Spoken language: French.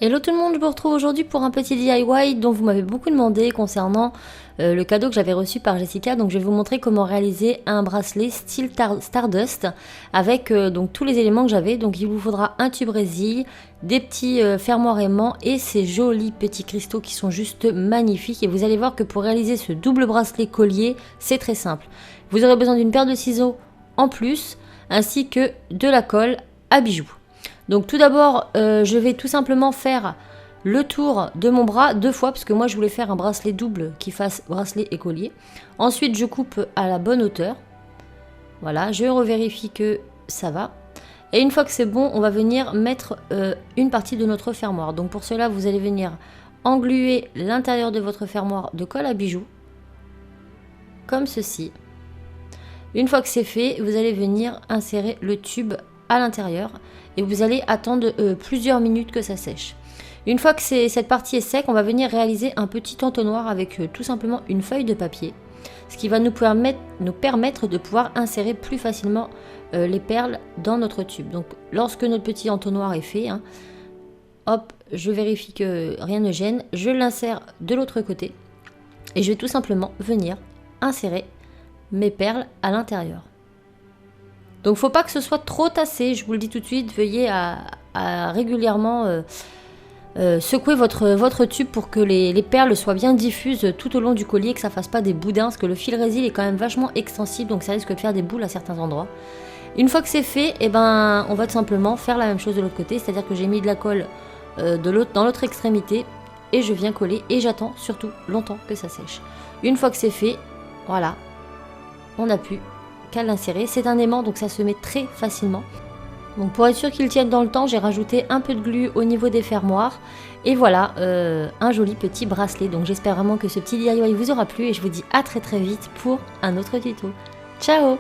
Hello tout le monde, je vous retrouve aujourd'hui pour un petit DIY dont vous m'avez beaucoup demandé concernant le cadeau que j'avais reçu par Jessica. Donc je vais vous montrer comment réaliser un bracelet style Stardust avec donc tous les éléments que j'avais. Donc il vous faudra un tube résille, des petits fermoirs aimants et ces jolis petits cristaux qui sont juste magnifiques. Et vous allez voir que pour réaliser ce double bracelet collier, c'est très simple. Vous aurez besoin d'une paire de ciseaux en plus ainsi que de la colle à bijoux. Donc tout d'abord, je vais tout simplement faire le tour de mon bras 2 fois parce que moi je voulais faire un bracelet double qui fasse bracelet et collier. Ensuite je coupe à la bonne hauteur. Voilà, je revérifie que ça va. Et une fois que c'est bon, on va venir mettre une partie de notre fermoir. Donc pour cela, vous allez venir engluer l'intérieur de votre fermoir de colle à bijoux. Comme ceci. Une fois que c'est fait, vous allez venir insérer le tube à l'intérieur et vous allez attendre plusieurs minutes que ça sèche. Une fois que cette partie est sec, on va venir réaliser un petit entonnoir avec tout simplement une feuille de papier, ce qui va nous permettre de pouvoir insérer plus facilement les perles dans notre tube. Donc lorsque notre petit entonnoir est fait, hop, je vérifie que rien ne gêne, je l'insère de l'autre côté et je vais tout simplement venir insérer mes perles à l'intérieur. Donc faut pas que ce soit trop tassé, je vous le dis tout de suite, veuillez à régulièrement secouer votre tube pour que les perles soient bien diffuses tout au long du collier, que ça fasse pas des boudins, parce que le fil résille est quand même vachement extensible, donc ça risque de faire des boules à certains endroits. Une fois que c'est fait, on va tout simplement faire la même chose de l'autre côté, c'est-à-dire que j'ai mis de la colle dans l'autre extrémité, et je viens coller, et j'attends surtout longtemps que ça sèche. Une fois que c'est fait, voilà, on n'a plus qu'à l'insérer. C'est un aimant donc ça se met très facilement. Donc pour être sûr qu'il tienne dans le temps, j'ai rajouté un peu de glu au niveau des fermoirs et voilà un joli petit bracelet. Donc j'espère vraiment que ce petit DIY vous aura plu et je vous dis à très vite pour un autre tuto. Ciao!